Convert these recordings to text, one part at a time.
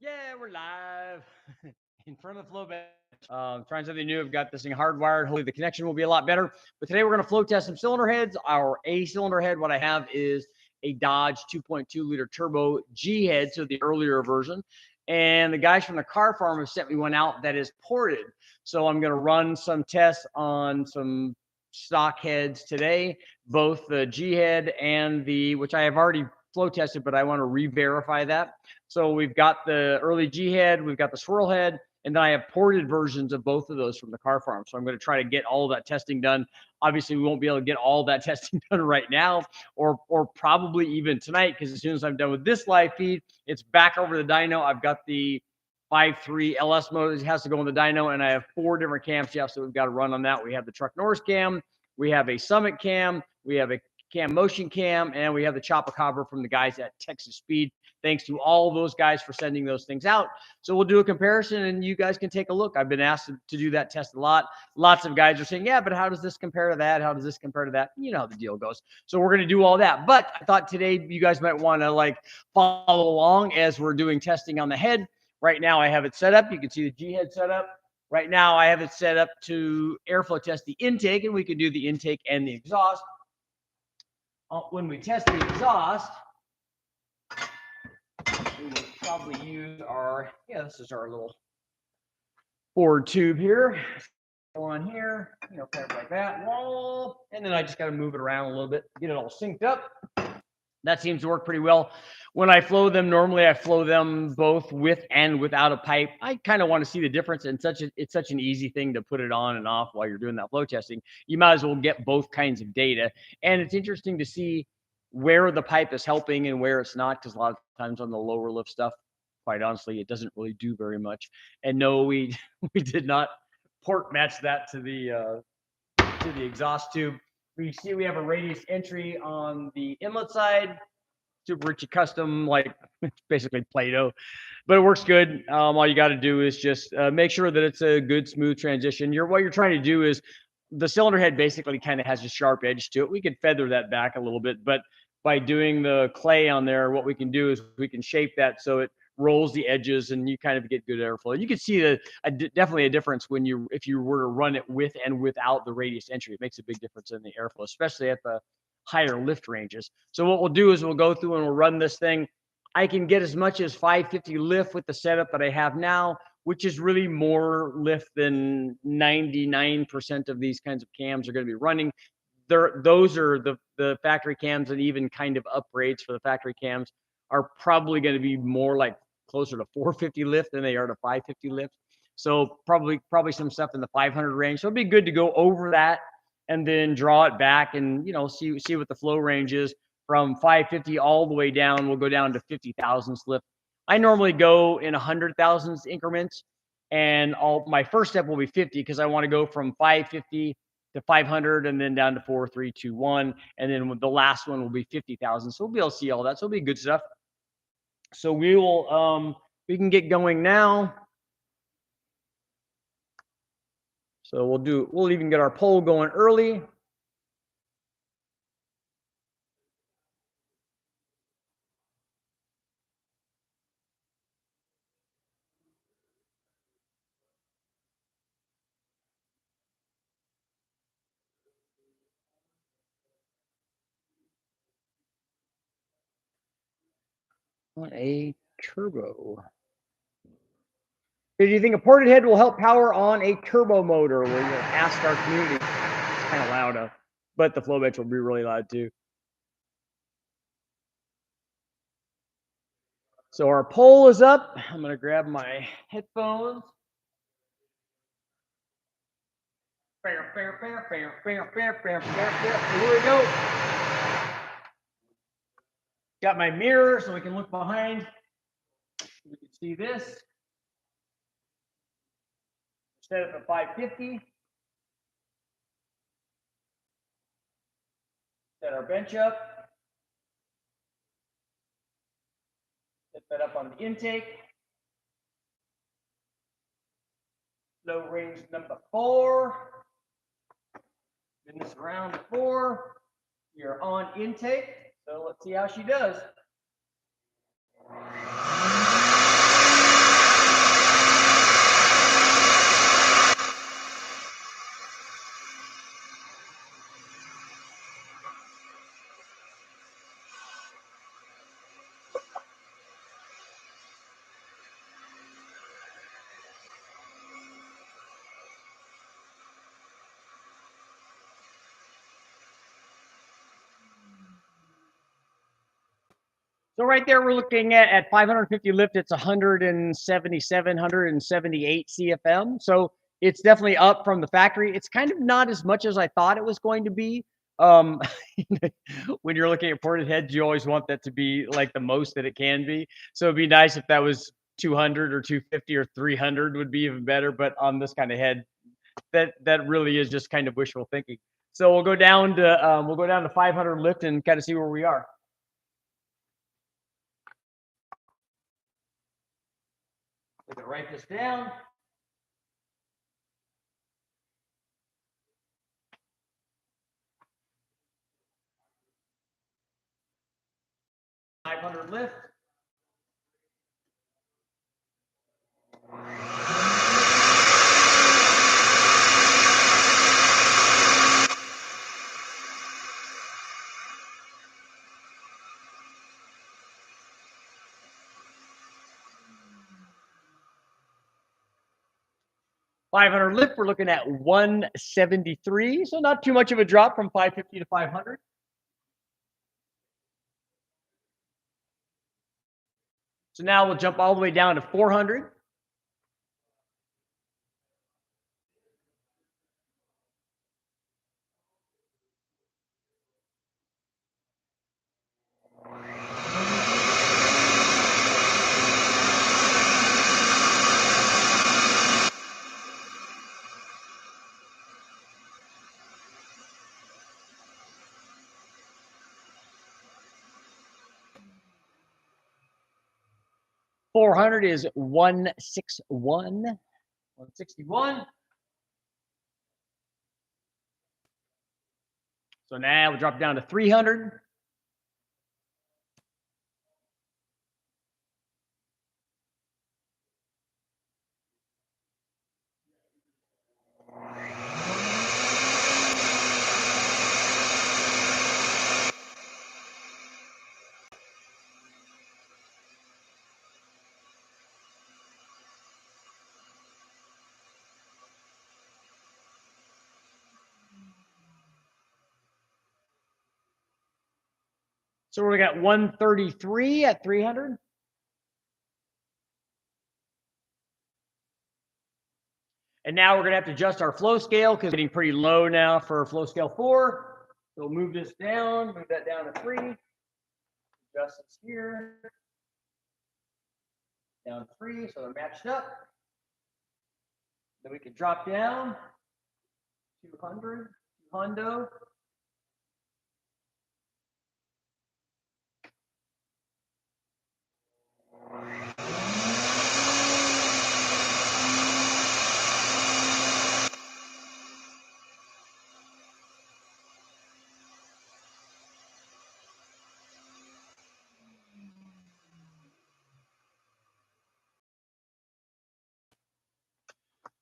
Yeah, we're live in front of the flow bench. Trying something new. I've got this thing hardwired. Hopefully, the connection will be a lot better. But today, we're going to flow test some cylinder heads. Our A cylinder head, what I have is a Dodge 2.2 liter turbo G head, so the earlier version. And the guys from the car farm have sent me one out that is ported. So I'm going to run some tests on some stock heads today, both the G head and which I have already flow tested, but I want to re-verify that. So we've got the early G head, we've got the swirl head, and then I have ported versions of both of those from the car farm. So I'm going to try to get all of that testing done. Obviously, we won't be able to get all that testing done right now, or probably even tonight, because as soon as I'm done with this live feed, it's back over the dyno. I've got the 5.3 LS mode. It has to go on the dyno, and I have 4 different camshafts that we've got to run on that. We have the Truck Norris cam, we have a Summit cam, we have a Cam Motion cam, and we have the Chopacabra from the guys at Texas Speed. Thanks to all those guys for sending those things out. So we'll do a comparison, and you guys can take a look. I've been asked to do that test a lot. Lots of guys are saying, yeah, but how does this compare to that? How does this compare to that? You know how the deal goes. So we're going to do all that. But I thought today you guys might want to follow along as we're doing testing on the head. Right now I have it set up. You can see the G head set up. Right now I have it set up to airflow test the intake, and we can do the intake and the exhaust. When we test the exhaust, we will probably use this is our little board tube here. Go on here, kind of like that. And then I just got to move it around a little bit, get it all synced up. That seems to work pretty well. When I flow them, normally I flow them both with and without a pipe. I kind of want to see the difference, and it's such an easy thing to put it on and off while you're doing that flow testing. You might as well get both kinds of data. And it's interesting to see where the pipe is helping and where it's not, because a lot of times on the lower lift stuff, quite honestly, it doesn't really do very much. And no, we did not port match that to the exhaust tube. We see we have a radius entry on the inlet side, Super Richie Custom, it's basically Play-Doh, but it works good. All you got to do is just make sure that it's a good, smooth transition. What you're trying to do is the cylinder head basically kind of has a sharp edge to it. We could feather that back a little bit, but by doing the clay on there, what we can do is we can shape that so it rolls the edges and you kind of get good airflow. You can see definitely a difference if you were to run it with and without the radius entry. It makes a big difference in the airflow, especially at the higher lift ranges. So what we'll do is we'll go through and we'll run this thing. I can get as much as 550 lift with the setup that I have now, which is really more lift than 99% of these kinds of cams are going to be running. Those are the factory cams, and even kind of upgrades for the factory cams are probably going to be more like closer to 450 lift than they are to 550 lift. So probably some stuff in the 500 range. So it'd be good to go over that and then draw it back and see what the flow range is from 550 all the way down. We'll go down to 50,000 lift. I normally go in 100,000 increments, and my first step will be 50 because I want to go from 550 to 500 and then down to 4, 3, 2, 1, and then the last one will be 50,000. So we'll be able to see all that. So it'll be good stuff. So we can get going now. So we'll even get our poll going early. On a turbo. Do you think a ported head will help power on a turbo motor? We'll ask our community. It's kind of loud, but the flow bench will be really loud too. So our poll is up. I'm going to grab my headphones. Here we go. Got my mirror so we can look behind. We can see this. Set it at 550. Set our bench up. Set that up on the intake. Flow range number 4. Spin this around to 4. You're on intake. So let's see how she does. So right there, we're looking at 550 lift. It's 177, 178 CFM. So it's definitely up from the factory. It's kind of not as much as I thought it was going to be. Um, when you're looking at ported heads, you always want that to be like the most that it can be. So it'd be nice if that was 200 or 250 or 300 would be even better. But on this kind of head, that really is just kind of wishful thinking. So we'll go down to 500 lift and kind of see where we are. We're going to write this down. $500 lift. $500 lift, we're looking at 173, so not too much of a drop from 550 to 500. So now we'll jump all the way down to 400. $400 is 161. 161. So now we'll drop down to 300. So we got 133 at 300. And now we're going to have to adjust our flow scale because it's getting pretty low now for flow scale 4. So we'll move this down, move that down to 3. Adjust this here. Down to 3, so they're matched up. Then we can drop down 200, hundo.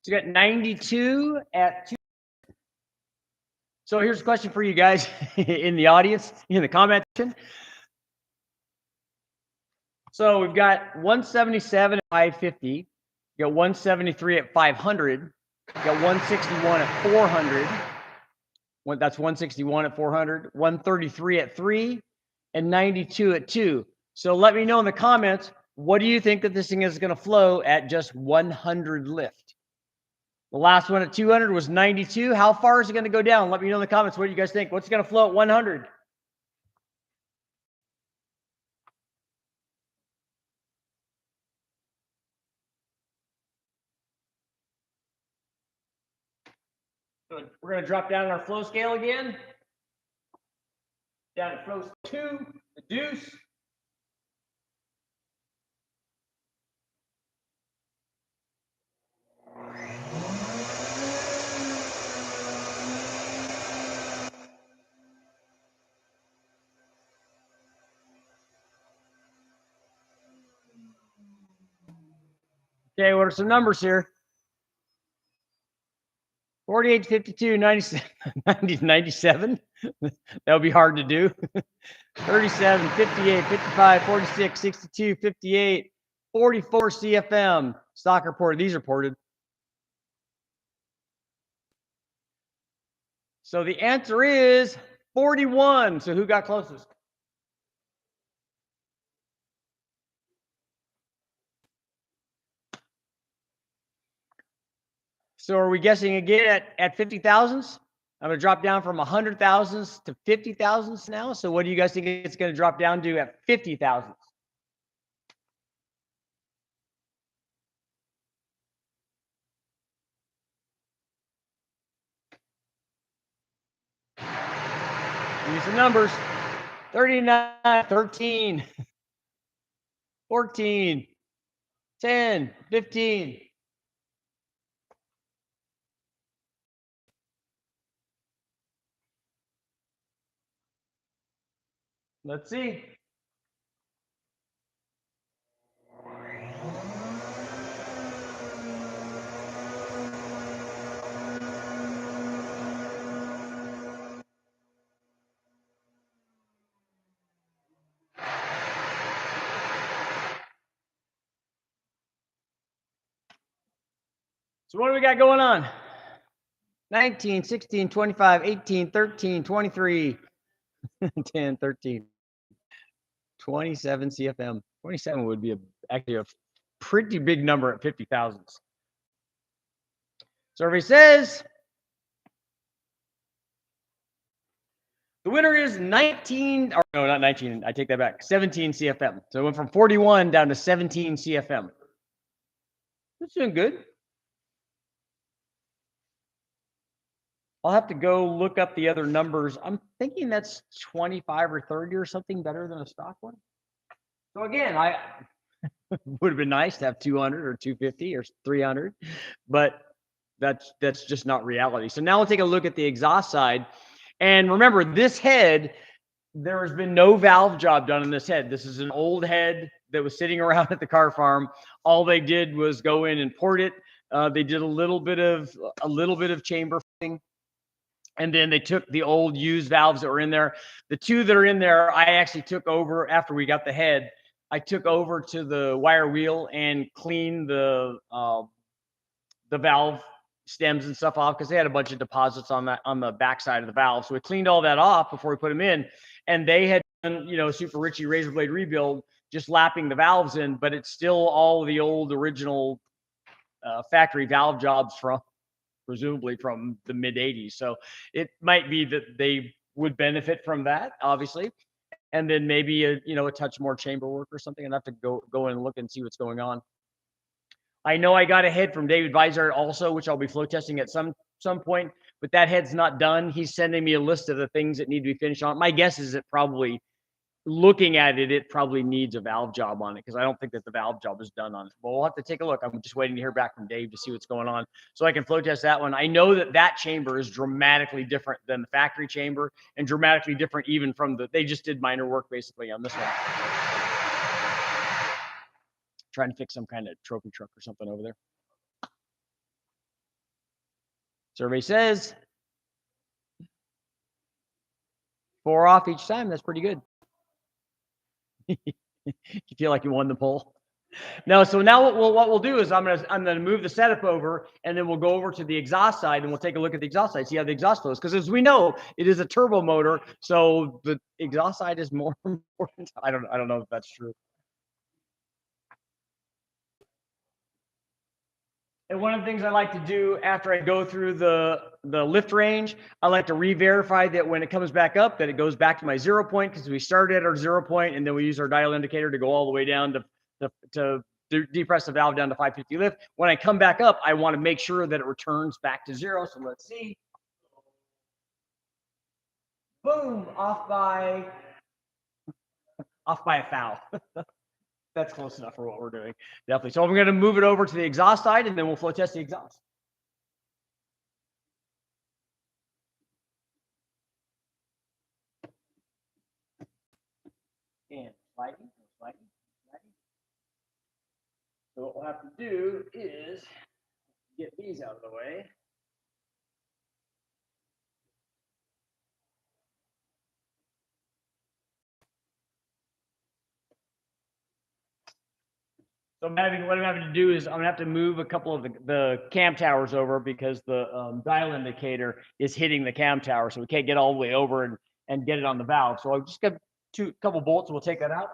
So you got 92 at 2. So here's a question for you guys in the audience, in the comment section. So we've got 177 at 550. You got 173 at 500. You got 161 at 400. That's 161 at 400. 133 at 3, and 92 at 2. So let me know in the comments, what do you think that this thing is going to flow at just 100 lift? The last one at 200 was 92. How far is it going to go down? Let me know in the comments. What do you guys think? What's going to flow at 100? Good. We're going to drop down our flow scale again. Down to flow 2, the deuce. Okay, what are some numbers here? 48, 52, 97, 97. That would be hard to do. 37, 58, 55, 46, 62, 58, 44 CFM. Stock reported. These reported. So the answer is 41. So who got closest? So are we guessing again at 50 thousandths? I'm going to drop down from 100 thousandths to 50 thousandths now. So what do you guys think it's going to drop down to at 50 thousandths? Give me some numbers. 39, 13, 14, 10, 15. Let's see. So what do we got going on? 19, 16, 25, 18, 13, 23, 10, 13, 27 CFM. 27 would be actually a pretty big number at 50 thousandths. Survey says the winner is 19, or no, not 19. I take that back. 17 CFM. So it went from 41 down to 17 CFM. That's doing good. I'll have to go look up the other numbers. I'm thinking that's 25 or 30 or something better than a stock one. So again, I would have been nice to have 200 or 250 or 300, but that's just not reality. So now we'll take a look at the exhaust side. And remember, this head, there has been no valve job done on this head. This is an old head that was sitting around at the car farm. All they did was go in and port it. They did a little bit of chamber fitting, and then they took the old used valves that were in there. The two that are in there, I actually took over after we got the head. I took over to the wire wheel and cleaned the valve stems and stuff off because they had a bunch of deposits on the backside of the valve. So we cleaned all that off before we put them in, and they had done, Super Richie razor blade rebuild, just lapping the valves in, but it's still all the old original factory valve jobs from presumably from the mid 80s. So it might be that they would benefit from that, obviously. And then maybe a touch more chamber work or something. I'd have to go in and look and see what's going on. I know I got a head from David Vizard also, which I'll be flow testing at some point, but that head's not done. He's sending me a list of the things that need to be finished on. My guess is it probably, looking at it, it probably needs a valve job on it because I don't think that the valve job is done on it. But we'll have to take a look. I'm just waiting to hear back from Dave to see what's going on so I can flow test that one. I know that chamber is dramatically different than the factory chamber and dramatically different even from they just did minor work basically on this one. Trying to fix some kind of trophy truck or something over there. Survey says 4 off each time. That's pretty good. You feel like you won the poll? No. So now what we'll do is I'm gonna move the setup over, and then we'll go over to the exhaust side, and we'll take a look at the exhaust side, see how the exhaust flows. Because as we know, it is a turbo motor, so the exhaust side is more important. I don't know if that's true. And one of the things I like to do after I go through the lift range, I like to re-verify that when it comes back up, that it goes back to my 0 point, because we started at our 0 point, and then we use our dial indicator to go all the way down to depress the valve down to 550 lift. When I come back up, I want to make sure that it returns back to 0. So let's see. Boom, off by a foul. That's close enough for what we're doing. Definitely. So I'm going to move it over to the exhaust side, and then we'll flow test the exhaust. And sliding. So what we'll have to do is get these out of the way. So what I'm having to do is I'm gonna have to move a couple of the cam towers over because the dial indicator is hitting the cam tower, so we can't get all the way over and get it on the valve. So I'll just get a couple bolts and we'll take that out.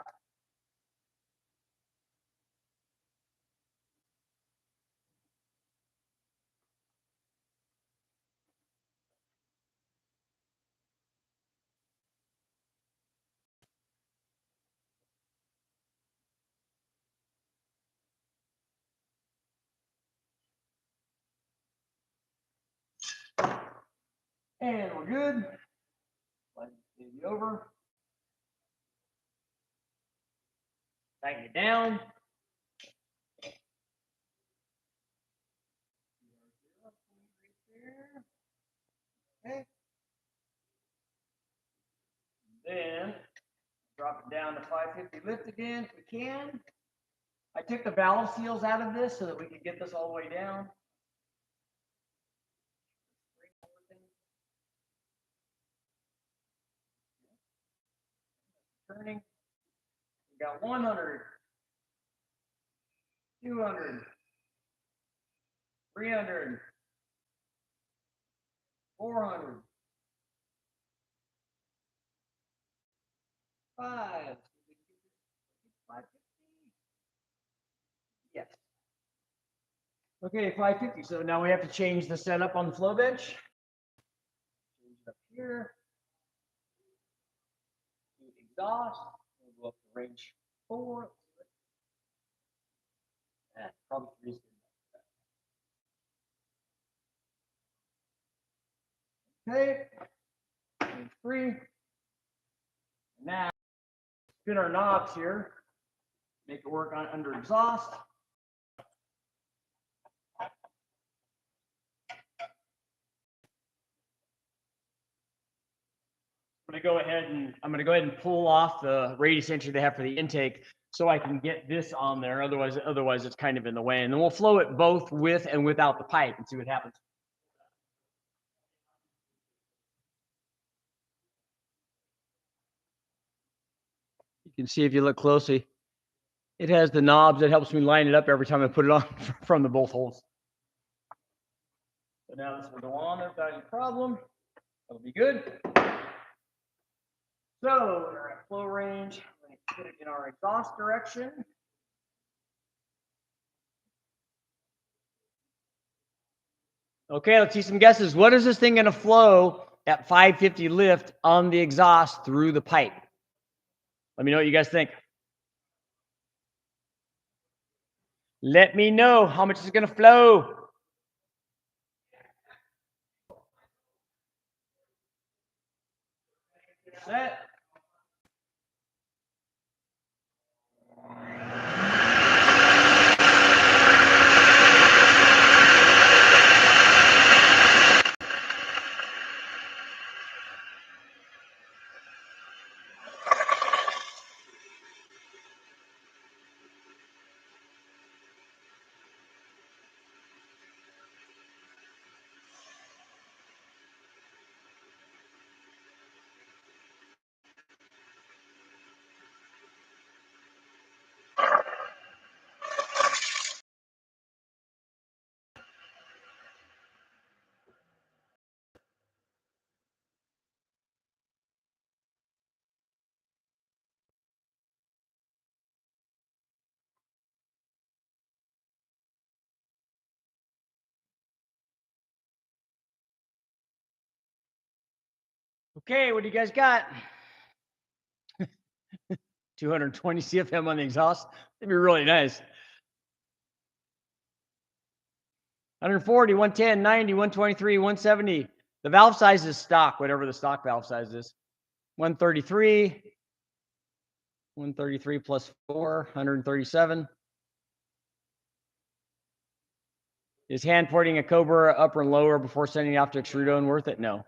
And we're good. Slide this baby over. Tighten it down. Okay. Then drop it down to 550 lift again if we can. I took the valve seals out of this so that we could get this all the way down. Turning. We got 100, 200, 300, 400, 550. Yes. Okay, 550. So now we have to change the setup on the flow bench. Change it up here. Exhaust. We'll go up to range 4. Probably 3 is good. Okay. Range 3. Now spin our knobs here. Make it work on under exhaust. I'm going to go ahead and pull off the radius entry they have for the intake so I can get this on there. Otherwise it's kind of in the way. And then we'll flow it both with and without the pipe and see what happens. You can see if you look closely, it has the knobs that helps me line it up every time I put it on from the both holes. So now this will go on there without any problem. That'll be good. So we're at flow range. We're going to put it in our exhaust direction. Okay, let's see some guesses. What is this thing going to flow at 550 lift on the exhaust through the pipe? Let me know what you guys think. Let me know how much is going to flow. Set. Okay, what do you guys got? 220 CFM on the exhaust. That'd be really nice. 140, 110, 90, 123, 170. The valve size is stock, whatever the stock valve size is. 133. 133 plus 4, 137. Is hand porting a Cobra upper and lower before sending it off to Extrudo worth it? No.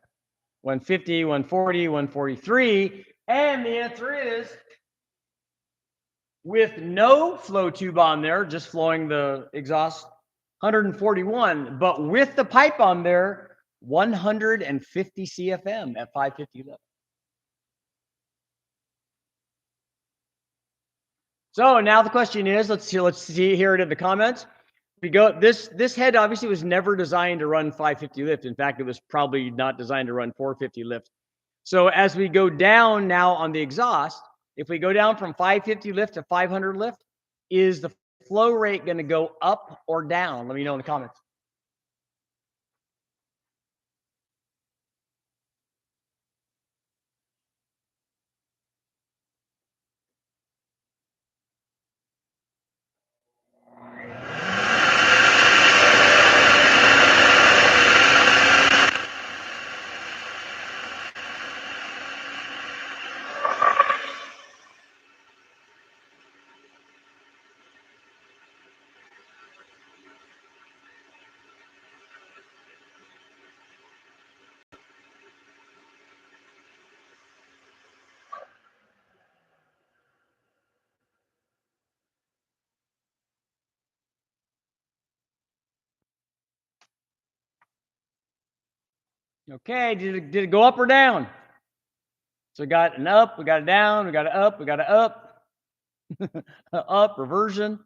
150, 140, 143. And the answer is, with no flow tube on there, just flowing the exhaust, 141. But with the pipe on there, 150 CFM at 550 lift. So now the question is, let's see here in the comments. We go, this head obviously was never designed to run 550 lift. In fact, it was probably not designed to run 450 lift. So as we go down now on the exhaust, if we go down from 550 lift to 500 lift, is the flow rate going to go up or down? Let me know in the comments. Okay, did it go up or down? So we got an up, we got a down, we got an up, we got an up, up, reversion.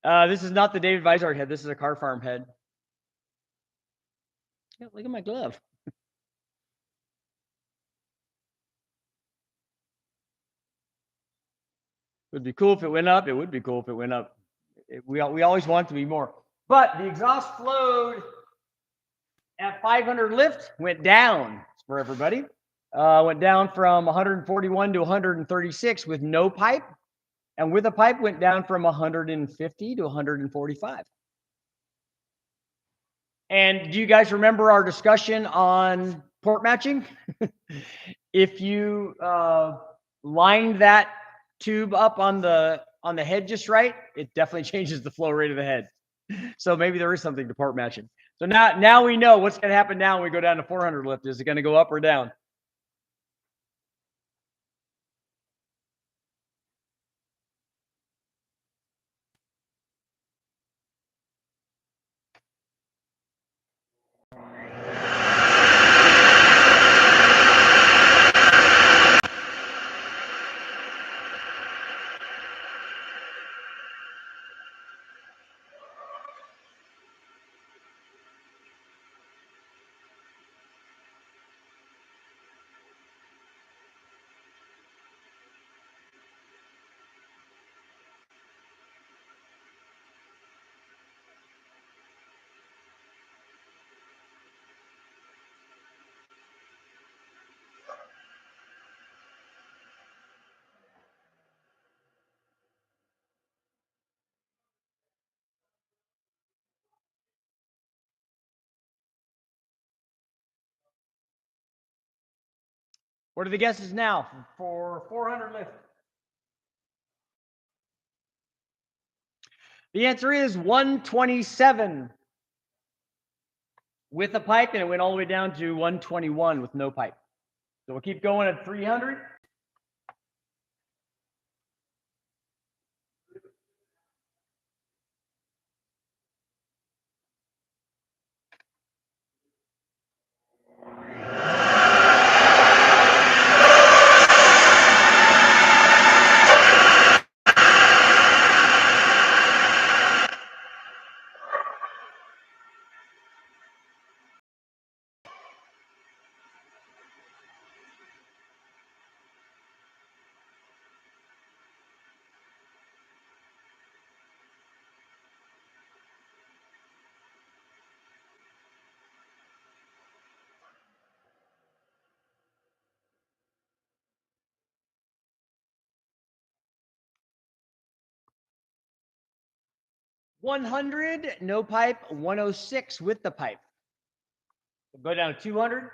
This is not the David Vizard head. This is a car farm head. Yeah, look at my glove. It would be cool if it went up. It would be cool if it went up. We always want it to be more. But the exhaust flowed at 500 lift, went down for everybody. Went down from 141 to 136 with no pipe. And with a pipe, went down from 150 to 145. And do you guys remember our discussion on port matching? If you lined that tube up on the head just right, it definitely changes the flow rate of the head. So maybe there is something to port matching. So now we know what's going to happen now when we go down to 400 lift. Is it going to go up or down? What are the guesses now for 400 lift? The answer is 127 with a pipe, and it went all the way down to 121 with no pipe. So we'll keep going at 300. $100, no pipe, 106 with the pipe. We'll go down to 200.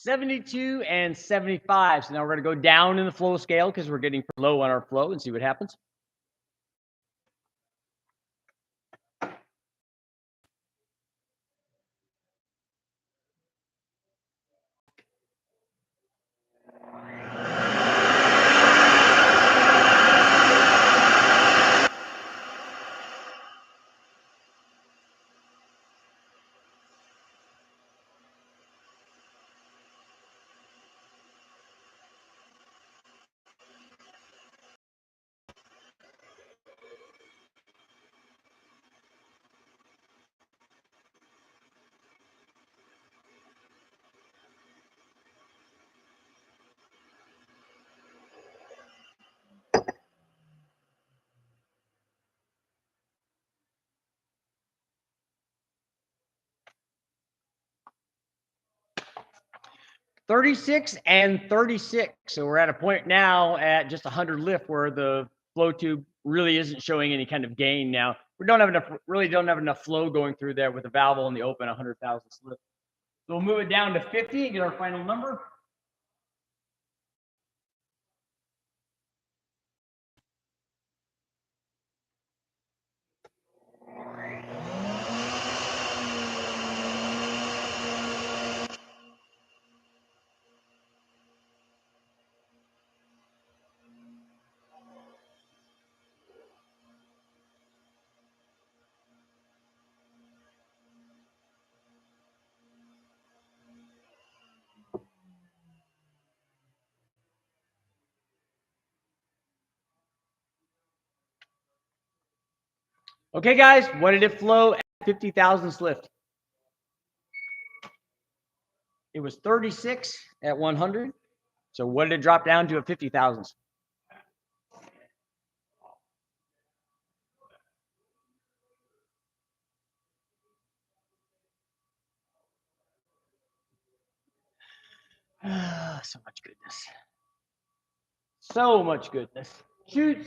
$72 and $75. So now we're going to go down in the flow scale because we're getting low on our flow and see what happens. 36 and 36. So we're at a point now at just 100 lift where the flow tube really isn't showing any kind of gain now. We really don't have enough flow going through there with the valve on the open 100,000 lift. So we'll move it down to 50 and get our final number. Okay, guys, what did it flow at 50 thousandths lift? It was 36 at 100. So what did it drop down to at 50 thousandths? So much goodness. So much goodness. Shoot.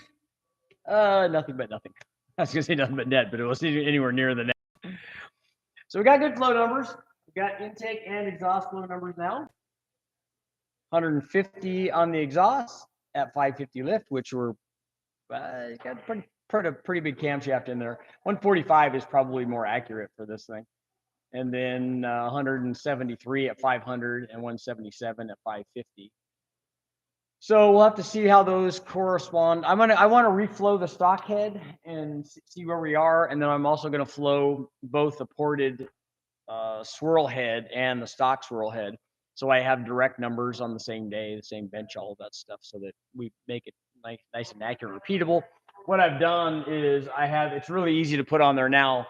Nothing but nothing. I was gonna say nothing but net, but it wasn't anywhere near the net. So we got good flow numbers. We got intake and exhaust flow numbers now. 150 on the exhaust at 550 lift, which were got pretty big camshaft in there. 145 is probably more accurate for this thing. And then 173 at 500 and 177 at 550. So we'll have to see how those correspond. I want to reflow the stock head and see where we are, and then I'm also going to flow both the ported swirl head and the stock swirl head, so I have direct numbers on the same day, the same bench, all of that stuff, so that we make it nice and accurate, repeatable. What I've done is it's really easy to put on there now.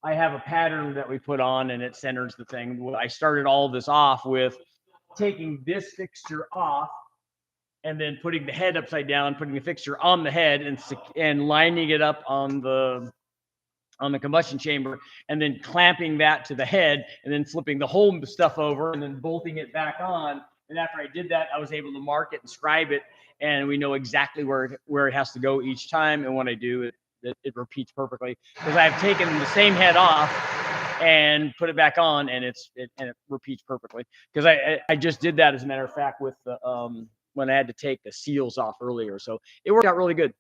I have a pattern that we put on, and it centers the thing. I started all this off with taking this fixture off and then putting the head upside down, putting the fixture on the head, and lining it up on the combustion chamber, and then clamping that to the head, and then flipping the whole stuff over, and then bolting it back on. And after I did that, I was able to mark it and scribe it, and we know exactly where it has to go each time. And when I do it repeats perfectly, because I've taken the same head off and put it back on, and it repeats perfectly. Because I just did that, as a matter of fact, with the when I had to take the seals off earlier. So it worked out really good.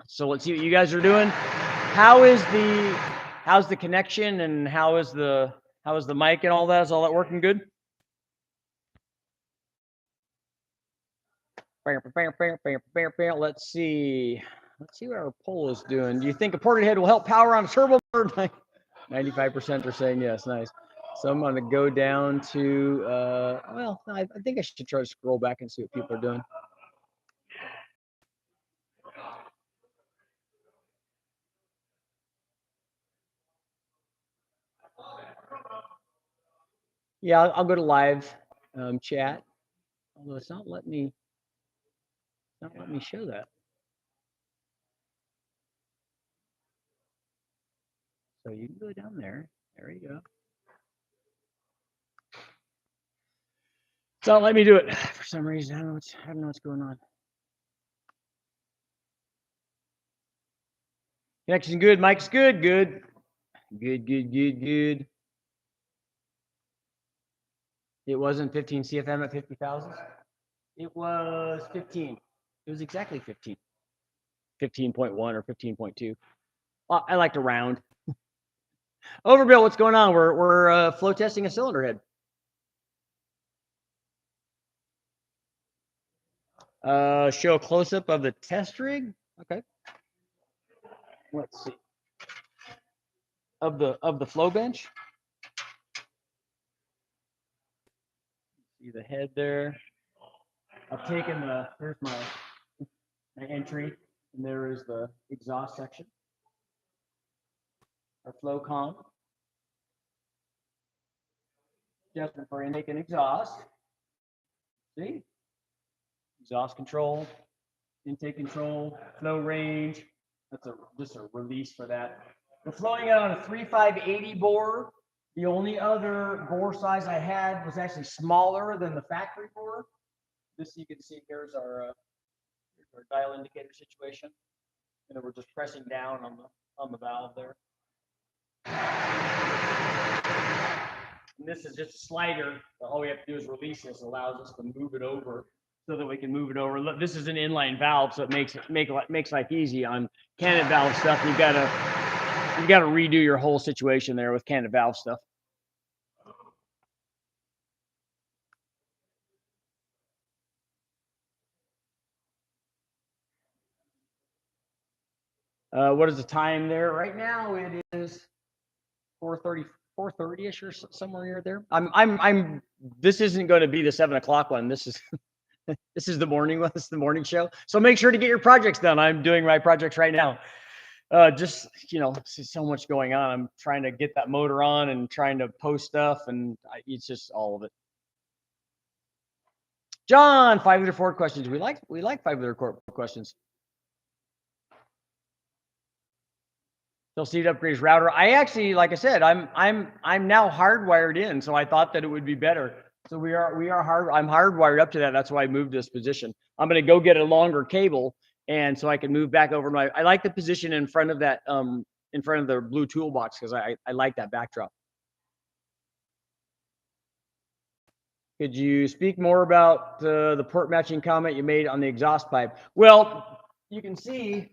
So let's see what you guys are doing. How's the connection, and how is the mic and all that? Is all that working good? Let's see what our poll is doing. Do you think a ported head will help power on a turbo motor? 95% are saying yes. Nice. So I'm going to go down to, I think I should try to scroll back and see what people are doing. Yeah, I'll go to live chat. Although it's not letting me show that. So you can go down there. There you go. It's not letting me do it for some reason. I don't know what's going on. Connection good. Mic's good. Good. It wasn't 15 CFM at 50,000. It was 15. It was exactly 15. 15.1 or 15.2. I like to round. Overbill, what's going on? We're flow testing a cylinder head. Show a close-up of the test rig. Okay. Let's see. Of the flow bench. See the head there. I've taken here's my entry, and there is the exhaust section. Our flow column. Adjustment for intake and exhaust. See? Exhaust control, intake control, flow range. That's just a release for that. We're flowing it on a 3580 bore The only other bore size I had was actually smaller than the factory bore. This you can see here's our dial indicator situation, and then we're just pressing down on the valve there. And this is just a slider. All we have to do is release this. It allows us to move it over so that we can move it over. Look, this is an inline valve, so it makes life easy on candidate valve stuff. You've got to redo your whole situation there with candidate valve stuff. What is the time there? Right now it is 4:30, 4:30ish or somewhere near there. This isn't going to be the 7 o'clock one. This is this is the morning one. This is the morning show. So make sure to get your projects done. I'm doing my projects right now. Just, so much going on. I'm trying to get that motor on and trying to post stuff, and it's just all of it. John, 5-liter Ford questions. We like 5-liter questions. Still see to upgrade his router. I actually, like I said, I'm now hardwired in, so I thought that it would be better. So I'm hardwired up to that. That's why I moved this position. I'm gonna go get a longer cable, and so I can move back over I like the position in front of that in front of the blue toolbox because I like that backdrop. Could you speak more about the port matching comment you made on the exhaust pipe? Well, you can see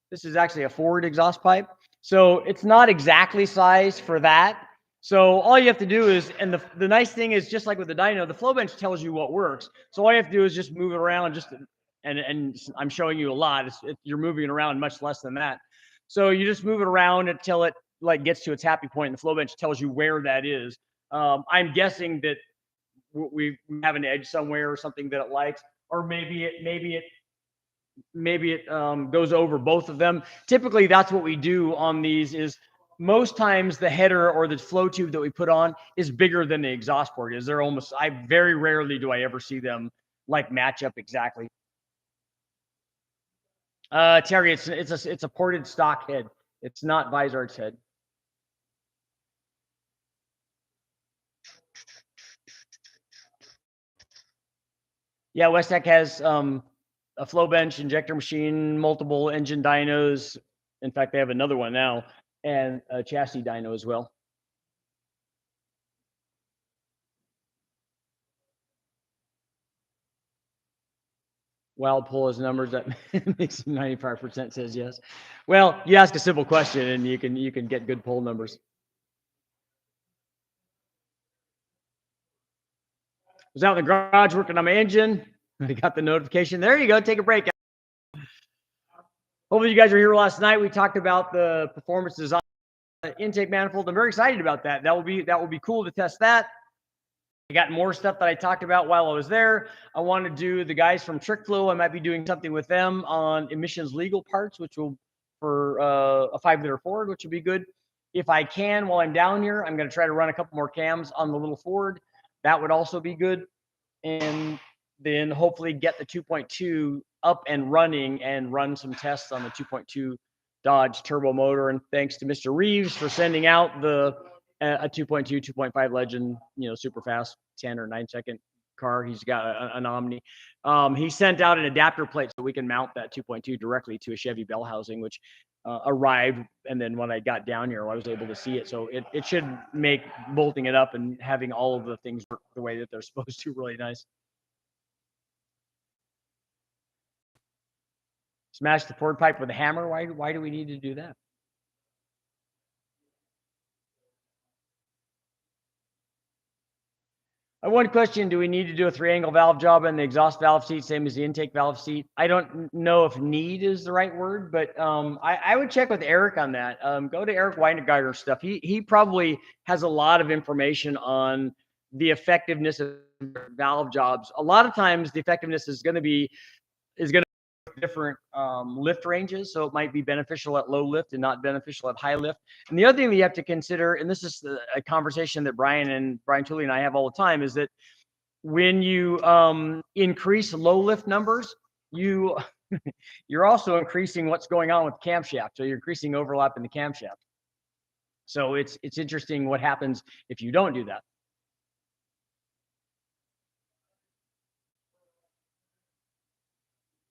this is actually a Ford exhaust pipe. So it's not exactly sized for that. So all you have to do is, and the nice thing is, just like with the dyno, the flow bench tells you what works. So all you have to do is just move it around, and I'm showing you a lot. You're moving it around much less than that. So you just move it around until it gets to its happy point, and the flow bench tells you where that is. I'm guessing that we have an edge somewhere or something that it likes, or maybe it goes over both of them. Typically, that's what we do on these. Is most times the header or the flow tube that we put on is bigger than the exhaust port is. They're almost. Very rarely do I ever see them match up exactly. Terry, it's a ported stock head. It's not Vizart's head. Yeah, Westech has a flow bench, injector machine, multiple engine dynos. In fact, they have another one now, and a chassis dyno as well. Wild pull his numbers that makes 95% says yes. Well, you ask a simple question and you can get good pull numbers. Was out in the garage working on my engine. I got the notification. There you go. Take a break. Hopefully you guys were here last night. We talked about the performance design intake manifold. I'm very excited about that. That will be cool to test that. I got more stuff that I talked about while I was there. I want to do the guys from TrickFlow. I might be doing something with them on emissions legal parts, which will for a 5-liter Ford, which will be good. If I can, while I'm down here, I'm going to try to run a couple more cams on the little Ford. That would also be good. And then hopefully get the 2.2 up and running and run some tests on the 2.2 Dodge turbo motor. And thanks to Mr. Reeves for sending out a 2.2, 2.5 Legend, super fast 10 or 9 second car. He's got an Omni. He sent out an adapter plate so we can mount that 2.2 directly to a Chevy bell housing, which arrived. And then when I got down here, I was able to see it. So it should make bolting it up and having all of the things work the way that they're supposed to really nice. Smash the Ford pipe with a hammer. Why do we need to do that? One question, do we need to do a 3-angle valve job in the exhaust valve seat, same as the intake valve seat? I don't know if need is the right word, but I would check with Eric on that. Go to Eric Weingartner's stuff. He probably has a lot of information on the effectiveness of valve jobs. A lot of times the effectiveness is going to be different lift ranges, so it might be beneficial at low lift and not beneficial at high lift. And the other thing that you have to consider, and this is a conversation that Brian Tooley and I have all the time, is that when you increase low lift numbers, you're also increasing what's going on with the camshaft. So you're increasing overlap in the camshaft. So it's interesting what happens if you don't do that.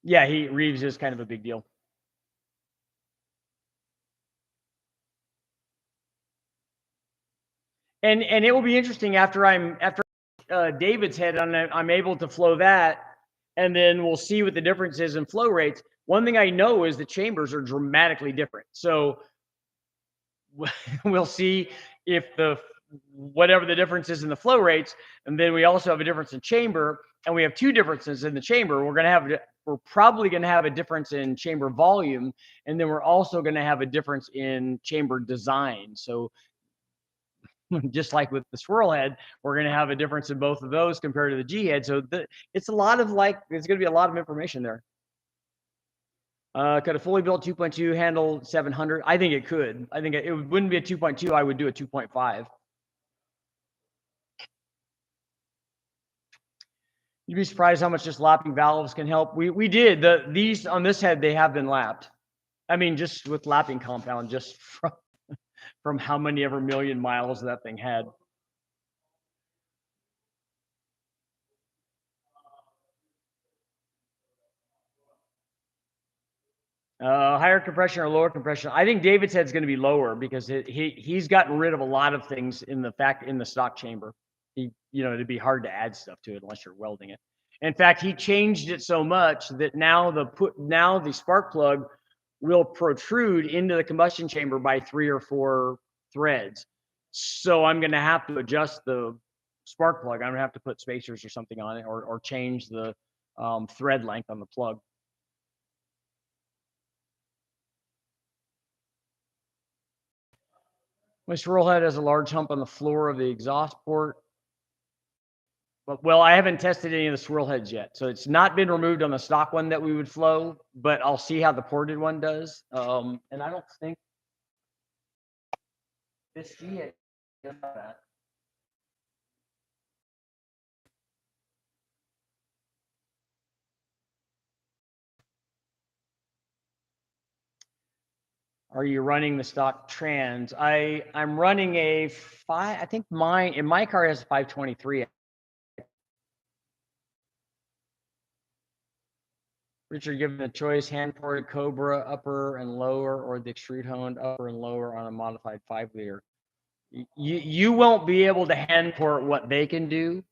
Yeah, Reeves is kind of a big deal. And it will be interesting after David's head and I'm able to flow that, and then we'll see what the difference is in flow rates. One thing I know is the chambers are dramatically different. So we'll see if whatever the difference is in the flow rates, and then we also have a difference in chamber, and we have two differences in the chamber. We're probably going to have a difference in chamber volume, and then we're also going to have a difference in chamber design. So just like with the swirl head, we're going to have a difference in both of those compared to the G head. So it's a lot of there's going to be a lot of information there. Could a fully built 2.2 handle 700? I think it could. I think it wouldn't be a 2.2. I would do a 2.5. You'd be surprised how much just lapping valves can help. We did these on this head. They have been lapped. I mean, just with lapping compound, just from how many ever million miles that thing had. Higher compression or lower compression? I think David's head's going to be lower because he's gotten rid of a lot of things in the stock chamber. It'd be hard to add stuff to it unless you're welding it. In fact, he changed it so much that now the spark plug will protrude into the combustion chamber by 3 or 4 threads. So I'm going to have to adjust the spark plug. I'm going to have to put spacers or something on it, or change the thread length on the plug. My swirl head has a large hump on the floor of the exhaust port. But, well, I haven't tested any of the swirl heads yet. So it's not been removed on the stock one that we would flow, but I'll see how the ported one does. And I don't think this G head does that. Are you running the stock trans? I'm running a 5. I think my car has a 523. Richard, given the choice, hand ported Cobra upper and lower, or the extrude honed upper and lower on a modified 5-liter. You won't be able to hand port what they can do,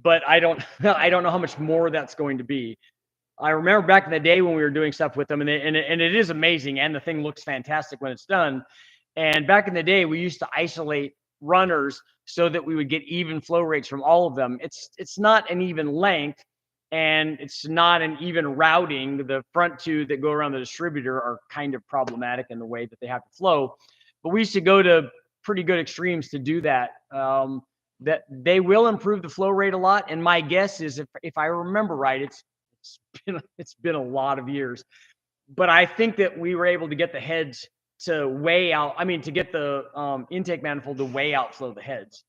but I don't know how much more that's going to be. I remember back in the day when we were doing stuff with them, and it is amazing, and the thing looks fantastic when it's done. And back in the day, we used to isolate runners so that we would get even flow rates from all of them. It's not an even length, and it's not an even routing. The front two that go around the distributor are kind of problematic in the way that they have to flow. But we used to go to pretty good extremes to do that. That they will improve the flow rate a lot. And my guess is, if I remember right, it's been a lot of years, but I think that we were able to get the heads to weigh out. I mean, to get the intake manifold to weigh outflow the heads.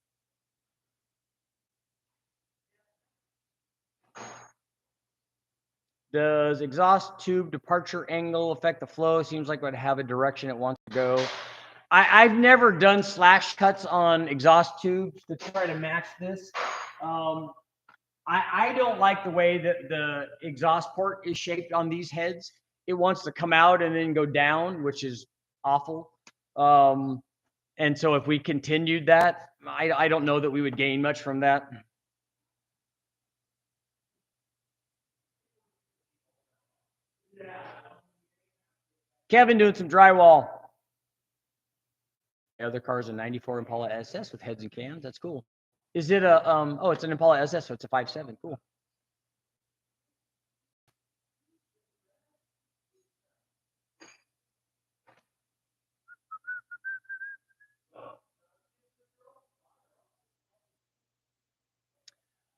Does exhaust tube departure angle affect the flow? Seems like it would have a direction it wants to go. I've never done slash cuts on exhaust tubes to try to match this. I don't like the way that the exhaust port is shaped on these heads. It wants to come out and then go down, which is awful. And so if we continued that, I don't know that we would gain much from that. Kevin doing some drywall. The other car is a 94 Impala SS with heads and cams. That's cool. Is it a, oh, it's an Impala SS, so it's a 5.7. Cool.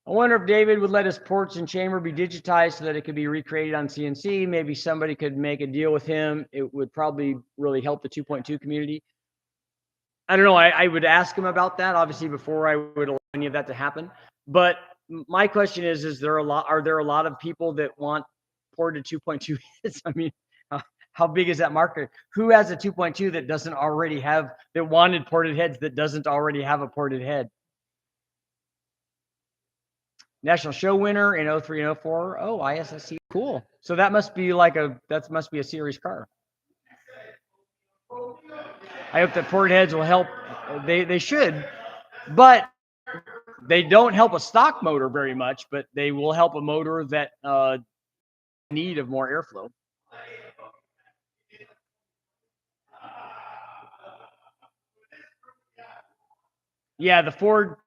I wonder if David would let his ports and chamber be digitized so that it could be recreated on CNC. Maybe somebody could make a deal with him. It would probably really help the 2.2 community. I don't know. I would ask him about that, obviously, before I would allow any of that to happen. But my question are there a lot of people that want ported 2.2 hits? I mean, How big is that market? Who has a 2.2 that doesn't already have, that wanted ported heads that doesn't already have a ported head? National show winner in 03 and 04. Oh, ISSC. Cool. So that must be like that must be a series car. I hope that ported heads will help. They should, but they don't help a stock motor very much, but they will help a motor that need of more airflow. Yeah, the Ford.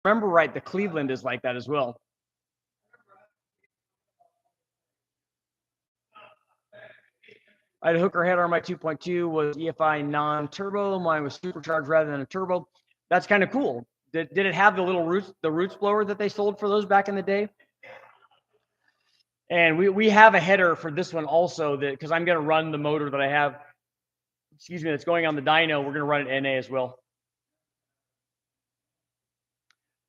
Remember right, the Cleveland is like that as well. I had a hooker header on my 2.2, was EFI non-turbo. Mine was supercharged rather than a turbo. That's kind of cool. Did it have the little roots blower that they sold for those back in the day? And we have a header for this one also, that because I'm going to run the motor that I have, excuse me, that's going on the dyno. We're going to run it NA as well.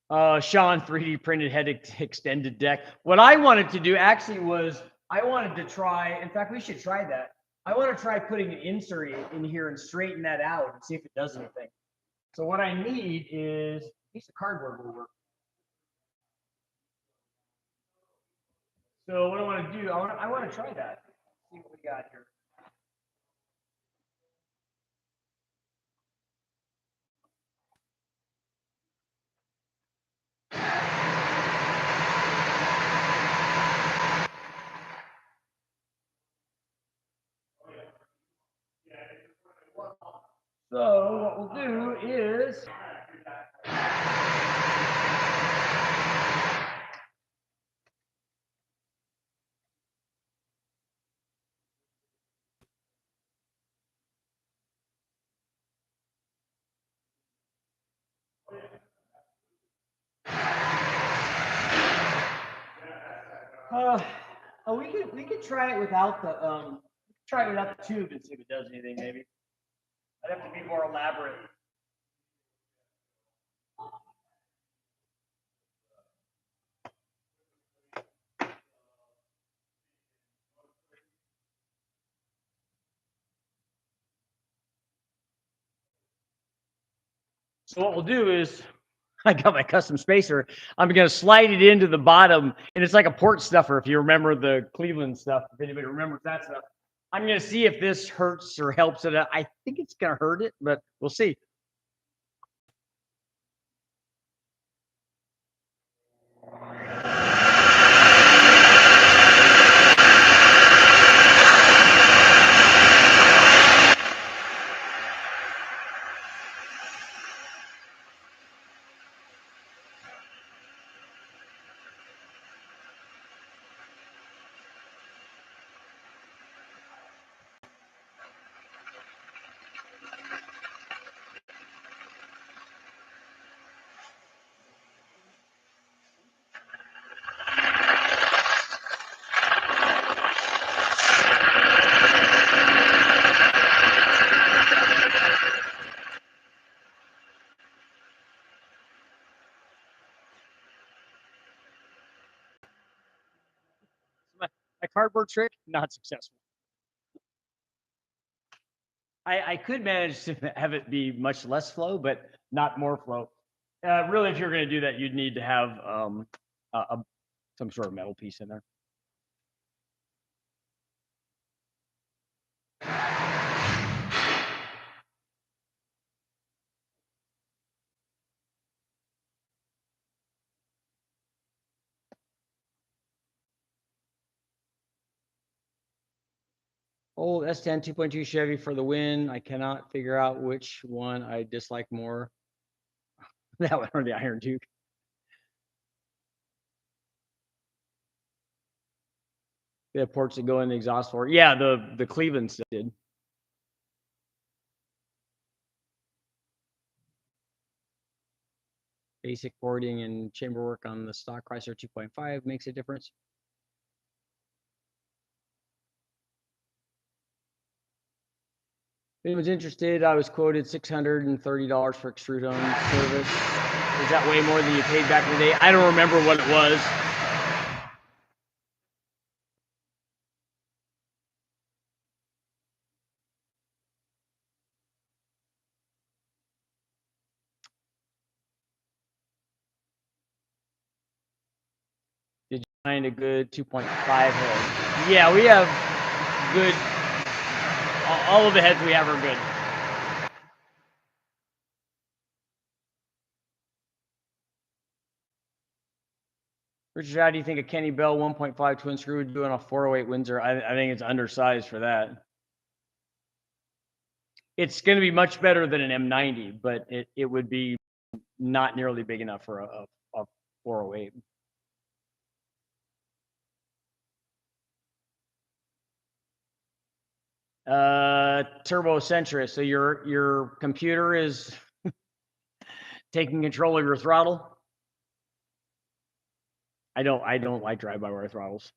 Sean 3D printed head extended deck. What I wanted to do actually was I wanted to try, in fact, we should try that. I want to try putting an insert in here and straighten that out and see if it does anything. So what I need is a piece of cardboard will work. So what I want to do, I want to try that. See what we got here. So what we'll do is we could try it without the tube and see if it does anything. Maybe I'd have to be more elaborate. So what we'll do is, I got my custom spacer. I'm going to slide it into the bottom, and it's like a port stuffer. If you remember the Cleveland stuff, if anybody remembers that stuff, I'm going to see if this hurts or helps it. I think it's going to hurt it, but we'll see. My cardboard trick, not successful. I could manage to have it be much less flow, but not more flow. Really, if you're going to do that, you'd need to have some sort of metal piece in there. Old S10 2.2 Chevy for the win. I cannot figure out which one I dislike more. That one or the Iron Duke. They have ports that go in the exhaust for. Yeah, the Cleveland did. Basic boarding and chamber work on the stock Chrysler 2.5 makes a difference. If anyone's interested, I was quoted $630 for extrude on service. Is that way more than you paid back in the day? I don't remember what it was. find a good 2.5 head. Yeah, we have good. All of the heads we have are good. Richard, how do you think a Kenny Bell 1.5 twin screw would do on a 408 Windsor? I think it's undersized for that. It's going to be much better than an M90, but it would be not nearly big enough for a 408. Turbo centrist. So your computer is taking control of your throttle. I don't like drive-by-wire throttles.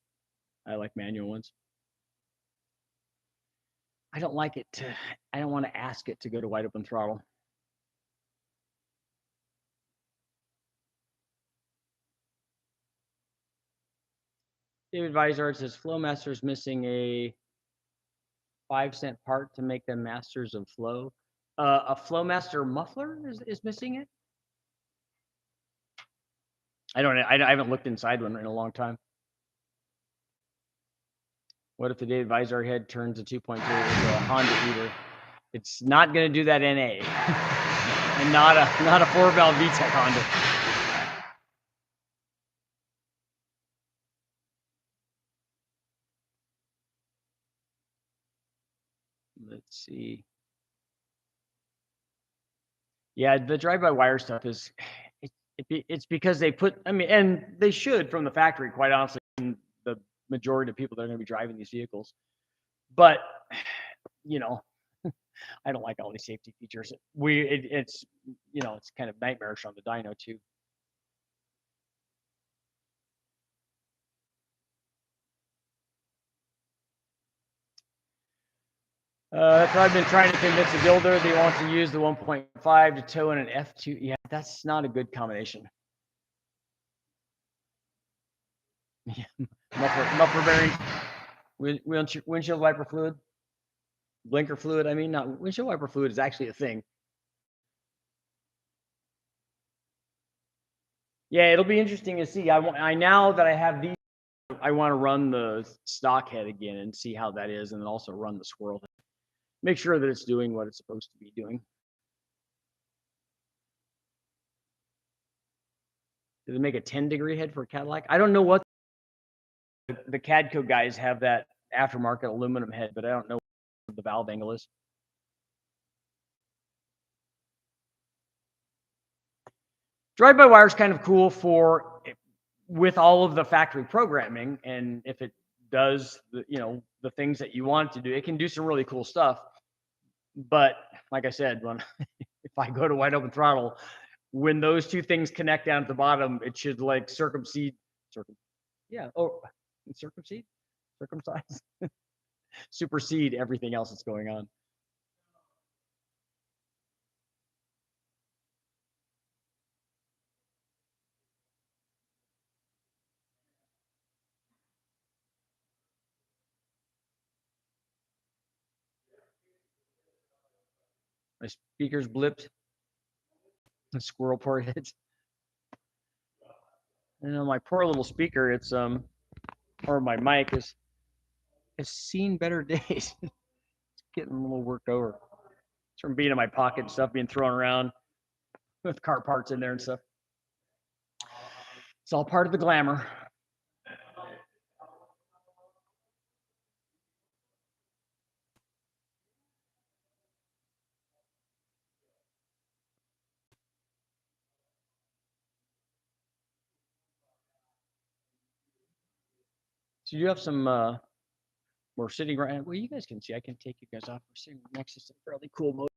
I like manual ones. I don't like it to. I don't want to ask it to go to wide open throttle. David Vizard says Flowmaster is missing a 5-cent part to make them masters of flow. A Flowmaster muffler is missing it. I haven't looked inside one in a long time. What if the David Vizard head turns a 2.2 into a Honda heater? It's not going to do that NA, and not a 4-valve VTEC Honda. Let's see. Yeah, the drive-by-wire stuff is it's because they put. I mean, and they should from the factory, quite honestly, in the majority of people that are going to be driving these vehicles. But you know, I don't like all these safety features. It's it's kind of nightmarish on the dyno too. I've been trying to convince the builder they want to use the 1.5 to tow in an F2. Yeah, that's not a good combination. Yeah. muffler bearings, windshield wiper fluid, blinker fluid. I mean, not windshield wiper fluid is actually a thing. Yeah, it'll be interesting to see. I now that I have these, I want to run the stock head again and see how that is, and then also run the squirrel head. Make sure that it's doing what it's supposed to be doing. Did they make a 10-degree head for a Cadillac? I don't know what the Cadco guys have, that aftermarket aluminum head, but I don't know what the valve angle is. Drive-by-wire is kind of cool for with all of the factory programming, and if it does the things that you want it to do, it can do some really cool stuff. But like I said, when if I go to wide open throttle, when those two things connect down at the bottom, it should like circumcise, supersede everything else that's going on. My speaker's blipped. The squirrel port hits. My poor little speaker, it's or my mic has seen better days. It's getting a little worked over. It's from being in my pocket and stuff, being thrown around with car parts in there and stuff. It's all part of the glamour. So you have some we're sitting right, well, you guys can see, I can take you guys off. We're sitting next to some fairly cool motor.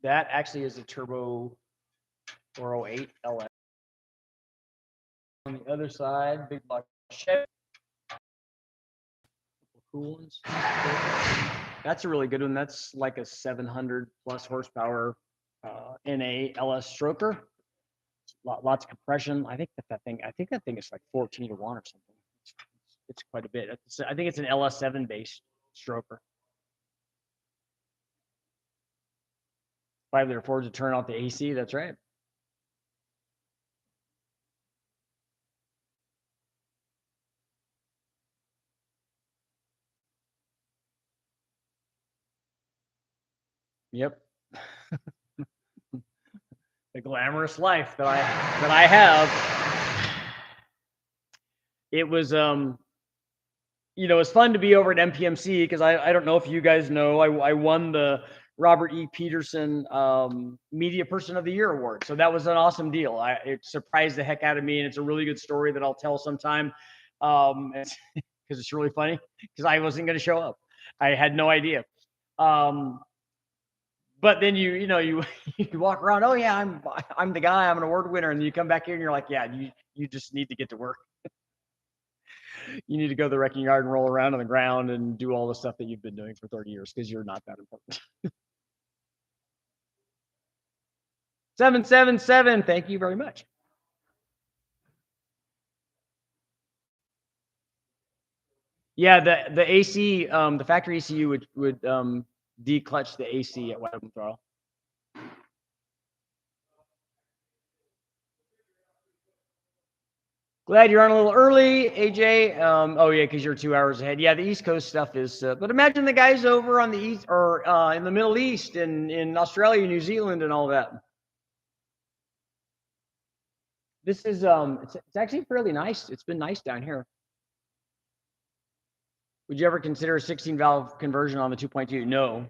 That actually is a turbo 408 LS. On the other side, big block Chevy. Cool ones. That's a really good one. That's like a 700 plus horsepower NA LS stroker. Lots of compression. I think that thing is like 14 to 1 or something. It's quite a bit. I think it's an LS7 based stroker. 5-liter Fords to turn off the AC. That's right. Yep. The glamorous life that I have. It was it's fun to be over at NPMC because I don't know if you guys know, I won the Robert E. Peterson Media Person of the Year award. So that was an awesome deal. It surprised the heck out of me, and it's a really good story that I'll tell sometime. Because it's really funny because I wasn't going to show up. I had no idea. But then you you walk around. Oh yeah, I'm the guy. I'm an award winner, and you come back here and you're like, yeah, you just need to get to work. You need to go to the wrecking yard and roll around on the ground and do all the stuff that you've been doing for 30 years because you're not that important. 777. Thank you very much. Yeah, the AC, the factory ECU would declutch the AC at weapon throttle. Glad you're on a little early, AJ. Oh yeah, because you're 2 hours ahead. Yeah, the East Coast stuff is. But imagine the guys over on the East or in the Middle East and in Australia, New Zealand, and all that. This is it's actually fairly nice. It's been nice down here. Would you ever consider a 16 valve conversion on the 2.2? No.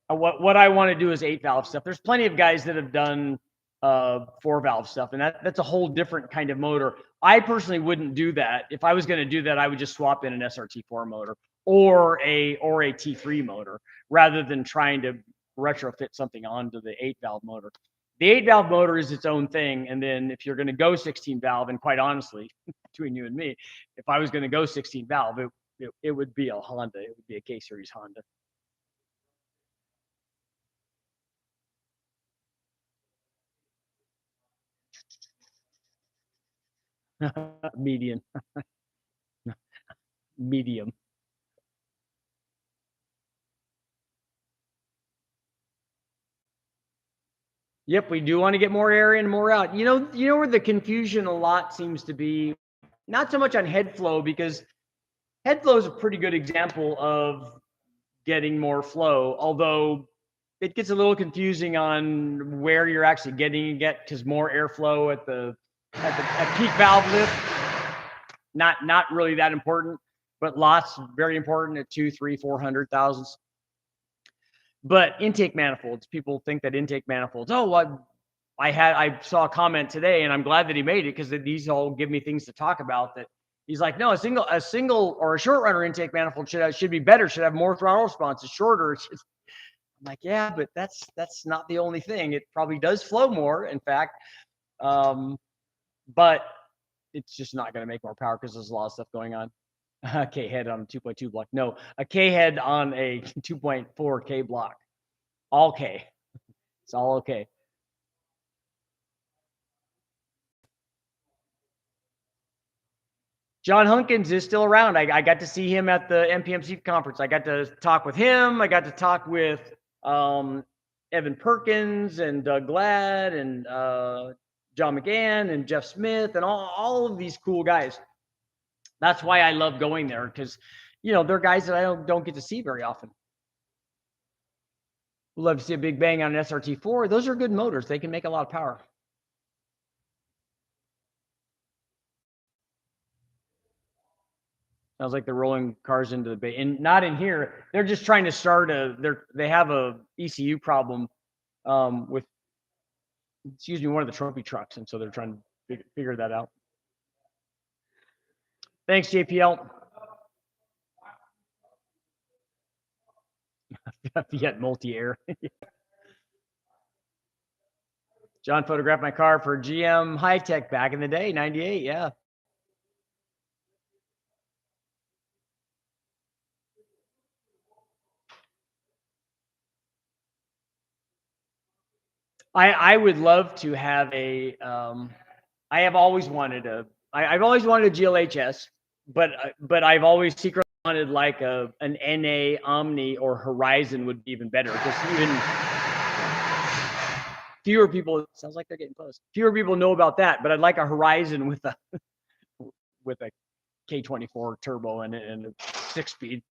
What I want to do is 8 valve stuff. There's plenty of guys that have done 4 valve stuff, and that's a whole different kind of motor. I personally wouldn't do that. If I was going to do that, I would just swap in an SRT4 motor or a T3 motor rather than trying to retrofit something onto the 8 valve motor. The 8 valve motor is its own thing, and then if you're going to go 16 valve, and quite honestly, between you and me, if I was going to go 16 valve, it would be a Honda. It would be a K series Honda. Median, medium. Yep, we do want to get more air in, more out. You know where the confusion a lot seems to be, not so much on head flow, because head flow is a pretty good example of getting more flow, although it gets a little confusing on where you're actually getting it, because more airflow at peak valve lift, not really that important, but lots very important at 2, 3, 400 thousandths. But intake manifolds, people think that intake manifolds. Oh, I saw a comment today, and I'm glad that he made it because these all give me things to talk about. That he's like, no, a single or a short runner intake manifold should be better, should have more throttle response. It's shorter. I'm like, yeah, but that's not the only thing. It probably does flow more, in fact, but it's just not going to make more power because there's a lot of stuff going on. A K head on a 2.2 block. No, a K head on a 2.4 K block. All K. It's all okay. John Hunkins is still around. I got to see him at the NPMC conference. I got to talk with him. I got to talk with Evan Perkins and Doug Glad and John McGann and Jeff Smith and all of these cool guys. That's why I love going there, because they're guys that I don't get to see very often. We'd love to see a big bang on an SRT4. Those are good motors. They can make a lot of power. Sounds like they're rolling cars into the bay, and not in here. They're just trying to start they have a ECU problem with, one of the trophy trucks, and so they're trying to figure that out. Thanks, JPL. Fiat multi-air. John photographed my car for GM High Tech back in the day, 98. Yeah. I would love to have I have always wanted I've always wanted a GLHS, but I've always secretly wanted like an NA Omni or Horizon would be even better. Just even fewer people, it sounds like they're getting close. Fewer people know about that, but I'd like a Horizon with a K24 turbo in it and a 6-speed.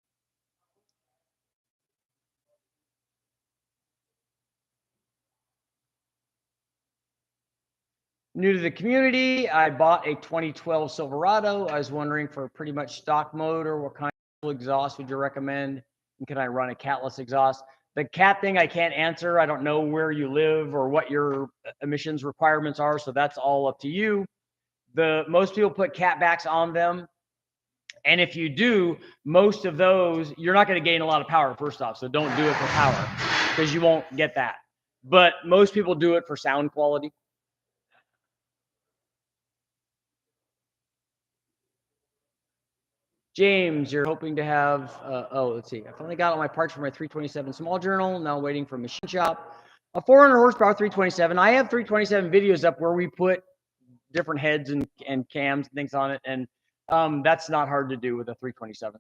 New to the community, I bought a 2012 Silverado. I was wondering for a pretty much stock motor, what kind of exhaust would you recommend? And can I run a catless exhaust? The cat thing I can't answer. I don't know where you live or what your emissions requirements are, so that's all up to you. Most people put cat backs on them. And if you do, most of those, you're not going to gain a lot of power first off. So don't do it for power because you won't get that. But most people do it for sound quality. James, you're hoping to have, let's see. I finally got all my parts for my 327 small journal. Now waiting for machine shop. A 400 horsepower 327. I have 327 videos up where we put different heads and cams and things on it. And that's not hard to do with a 327.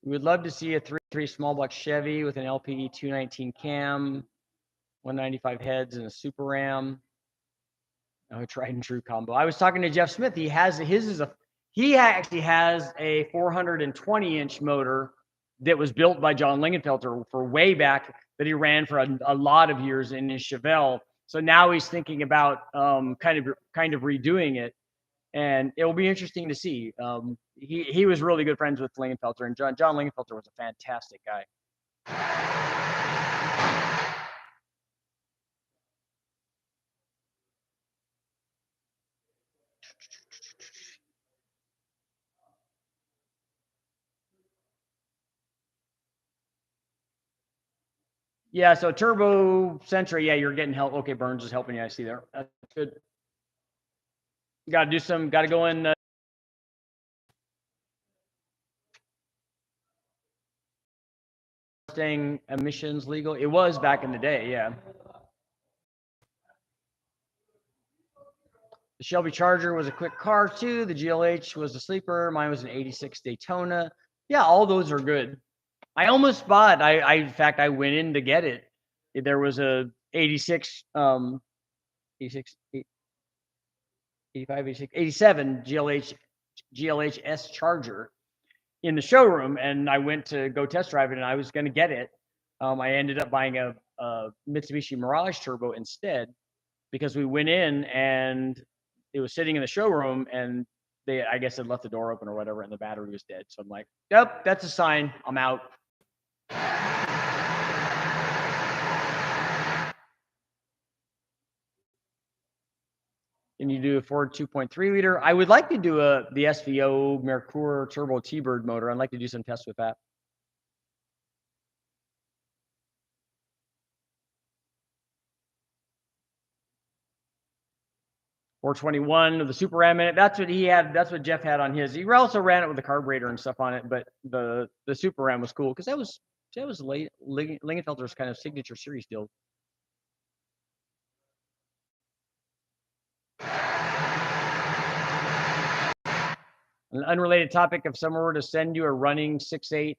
We would love to see a 3.3 small block Chevy with an LPE 219 cam, 195 heads, and a Super Ram. A tried and true combo. I was talking to Jeff Smith. He actually has a 420-inch motor that was built by John Lingenfelter for way back that he ran for a lot of years in his Chevelle. So now he's thinking about kind of redoing it, and it will be interesting to see. He was really good friends with Lingenfelter, and John Lingenfelter was a fantastic guy. Yeah, so Turbo Sentra, yeah, you're getting help. Okay, Burns is helping you. I see there. That's good. Got to go in. Staying emissions legal. It was back in the day, yeah. The Shelby Charger was a quick car too. The GLH was a sleeper. Mine was an 86 Daytona. Yeah, all those are good. I almost bought, in fact, I went in to get it. There was a 86, 86, 85, 86, 87 GLH S Charger in the showroom, and I went to go test drive it, and I was going to get it. I ended up buying a Mitsubishi Mirage Turbo instead because we went in and it was sitting in the showroom, and they, I guess, had left the door open or whatever, and the battery was dead. So I'm like, yep, that's a sign. I'm out. Can you do a Ford 2.3 liter? I would like to do the SVO Merkur Turbo T-Bird motor. I'd like to do some tests with that. 421 with the Super Ram in it. That's what he had. That's what Jeff had on his. He also ran it with the carburetor and stuff on it, but the Super Ram was cool because that was Lingenfelter's kind of signature series deal. An unrelated topic: if someone were to send you a running 6.8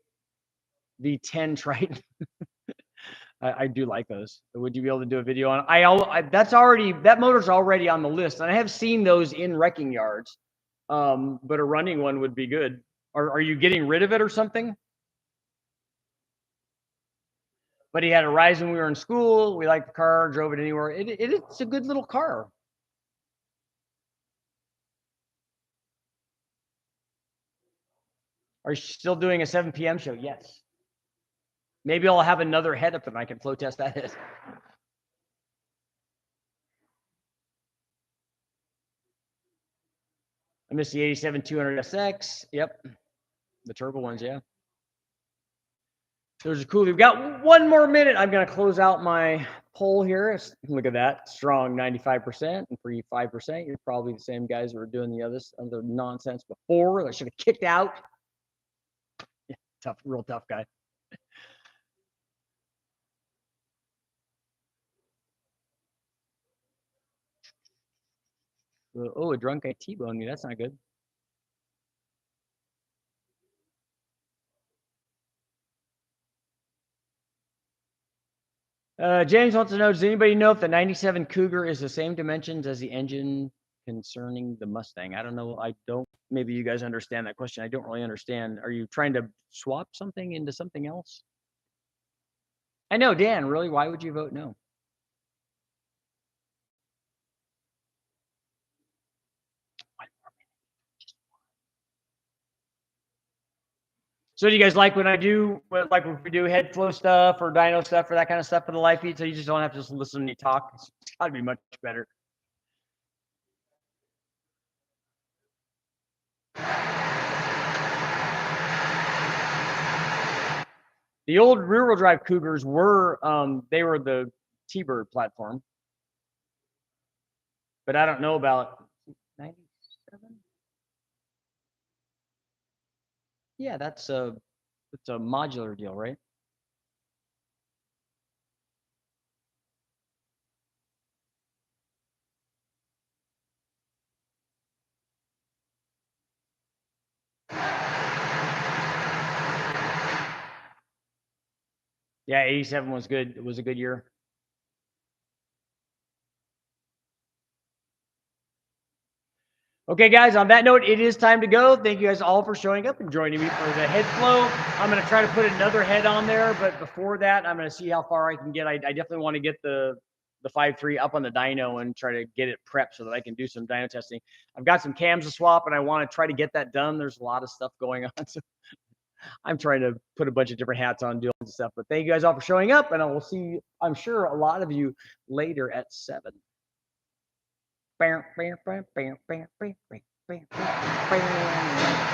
V10 Triton, I do like those. Would you be able to do a video on? That motor's already on the list, and I have seen those in wrecking yards. But a running one would be good. Are you getting rid of it or something? But he had a Rise when we were in school. We liked the car, drove it anywhere. It's a good little car. Are you still doing a 7 p.m. show? Yes. Maybe I'll have another head up and I can flow test that head. I missed the 87 200 SX. Yep. The turbo ones, yeah. Those are cool. We've got one more minute. I'm going to close out my poll here. Look at that. Strong 95% and free 5%. You're probably the same guys who were doing the other nonsense before. That should have kicked out. Yeah, tough, real tough guy. Oh, a drunk guy T-boned me. That's not good. James wants to know, does anybody know if the 97 Cougar is the same dimensions as the engine concerning the Mustang? I don't know. I don't. Maybe you guys understand that question. I don't really understand. Are you trying to swap something into something else? I know, Dan, really? Why would you vote no? So do you guys like when I do, like if we do head flow stuff or dyno stuff or that kind of stuff for the live feed? So you just don't have to just listen to me talk. It's got to be much better. The old rear-wheel drive Cougars were, they were the T-Bird platform, but I don't know about 97. Yeah, it's a modular deal, right? Yeah, 87 was good. It was a good year. Okay, guys, on that note, it is time to go. Thank you guys all for showing up and joining me for the head flow. I'm going to try to put another head on there, but before that, I'm going to see how far I can get. I definitely want to get the 5.3 up on the dyno and try to get it prepped so that I can do some dyno testing. I've got some cams to swap, and I want to try to get that done. There's a lot of stuff going on, so I'm trying to put a bunch of different hats on, doing stuff. But thank you guys all for showing up, and I will see, I'm sure, a lot of you later at 7. Bam, bam, bam, bam, bam, bam, bam, bam, bam.